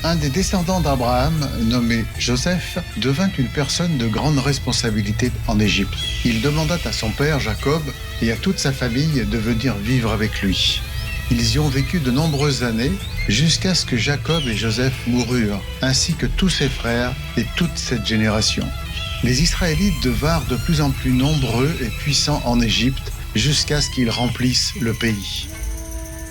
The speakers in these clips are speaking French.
Un des descendants d'Abraham, nommé Joseph, devint une personne de grande responsabilité en Égypte. Il demanda à son père Jacob et à toute sa famille de venir vivre avec lui. Ils y ont vécu de nombreuses années jusqu'à ce que Jacob et Joseph moururent, ainsi que tous ses frères et toute cette génération. Les Israélites devinrent de plus en plus nombreux et puissants en Égypte jusqu'à ce qu'ils remplissent le pays.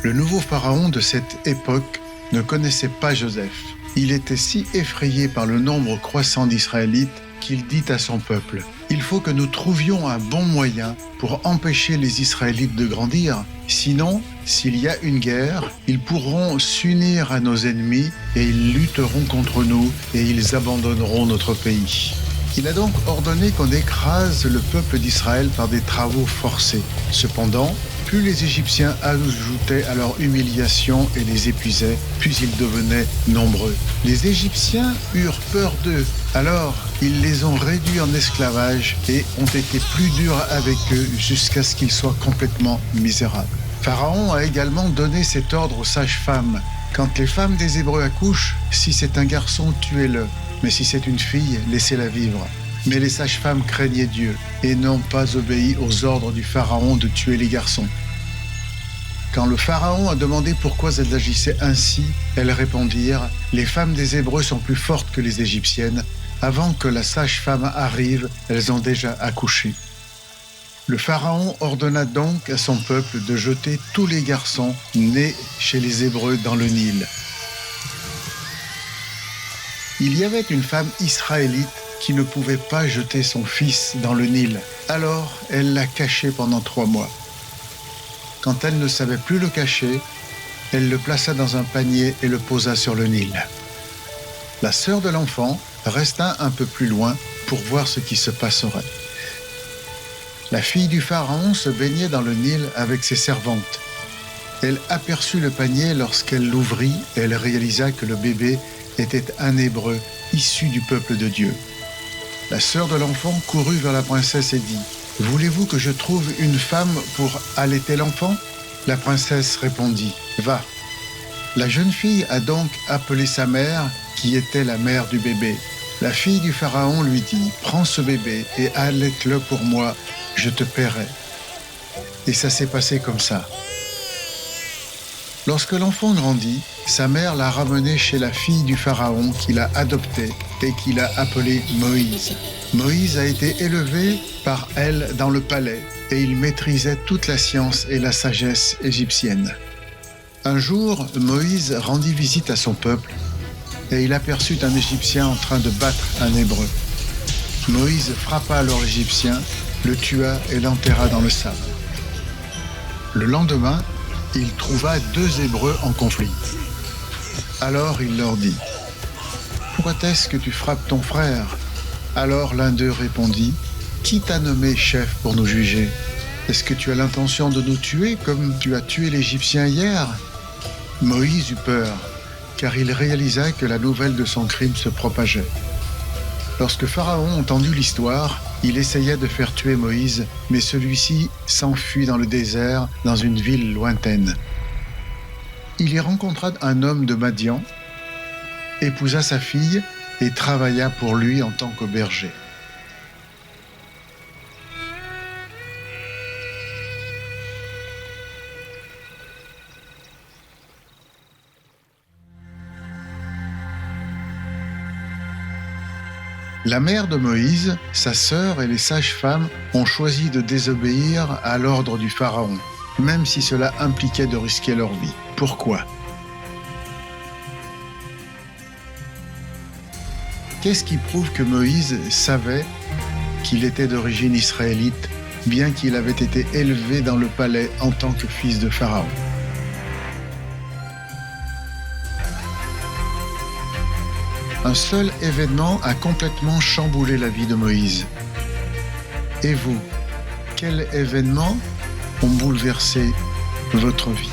Le nouveau pharaon de cette époque ne connaissait pas Joseph. Il était si effrayé par le nombre croissant d'Israélites qu'il dit à son peuple : « Il faut que nous trouvions un bon moyen pour empêcher les Israélites de grandir. Sinon, s'il y a une guerre, ils pourront s'unir à nos ennemis et ils lutteront contre nous et ils abandonneront notre pays. » Il a donc ordonné qu'on écrase le peuple d'Israël par des travaux forcés. Cependant, plus les Égyptiens ajoutaient à leur humiliation et les épuisaient, plus ils devenaient nombreux. Les Égyptiens eurent peur d'eux. Alors, ils les ont réduits en esclavage et ont été plus durs avec eux jusqu'à ce qu'ils soient complètement misérables. Pharaon a également donné cet ordre aux sages-femmes. Quand les femmes des Hébreux accouchent, si c'est un garçon, tuez-le. Mais si c'est une fille, laissez-la vivre. Mais les sages-femmes craignaient Dieu et n'ont pas obéi aux ordres du Pharaon de tuer les garçons. Quand le Pharaon a demandé pourquoi elles agissaient ainsi, elles répondirent : « Les femmes des Hébreux sont plus fortes que les Égyptiennes. Avant que la sage-femme arrive, elles ont déjà accouché. » Le Pharaon ordonna donc à son peuple de jeter tous les garçons nés chez les Hébreux dans le Nil. Il y avait une femme israélite qui ne pouvait pas jeter son fils dans le Nil. Alors, elle l'a caché pendant 3 mois. Quand elle ne savait plus le cacher, elle le plaça dans un panier et le posa sur le Nil. La sœur de l'enfant resta un peu plus loin pour voir ce qui se passerait. La fille du Pharaon se baignait dans le Nil avec ses servantes. Elle aperçut le panier lorsqu'elle l'ouvrit et elle réalisa que le bébé était un Hébreu issu du peuple de Dieu. La sœur de l'enfant courut vers la princesse et dit : « Voulez-vous que je trouve une femme pour allaiter l'enfant ?» La princesse répondit : « Va. » La jeune fille a donc appelé sa mère, qui était la mère du bébé. La fille du Pharaon lui dit : « Prends ce bébé et allaite-le pour moi, je te paierai. » Et ça s'est passé comme ça. Lorsque l'enfant grandit, sa mère l'a ramené chez la fille du Pharaon qui l'a adopté et qui l'a appelé Moïse. Moïse a été élevé par elle dans le palais et il maîtrisait toute la science et la sagesse égyptienne. Un jour, Moïse rendit visite à son peuple et il aperçut un Égyptien en train de battre un Hébreu. Moïse frappa alors l'Égyptien, le tua et l'enterra dans le sable. Le lendemain, il trouva 2 Hébreux en conflit. Alors il leur dit : « Pourquoi est-ce que tu frappes ton frère ?» Alors l'un d'eux répondit : « Qui t'a nommé chef pour nous juger ? Est-ce que tu as l'intention de nous tuer comme tu as tué l'Égyptien hier ?» Moïse eut peur, car il réalisa que la nouvelle de son crime se propageait. Lorsque Pharaon entendit l'histoire, il essaya de faire tuer Moïse, mais celui-ci s'enfuit dans le désert, dans une ville lointaine. Il y rencontra un homme de Madian, épousa sa fille et travailla pour lui en tant que berger. La mère de Moïse, sa sœur et les sages-femmes ont choisi de désobéir à l'ordre du Pharaon, même si cela impliquait de risquer leur vie. Pourquoi ? Qu'est-ce qui prouve que Moïse savait qu'il était d'origine israélite, bien qu'il avait été élevé dans le palais en tant que fils de Pharaon ? Un seul événement a complètement chamboulé la vie de Moïse. Et vous, quels événements ont bouleversé votre vie ?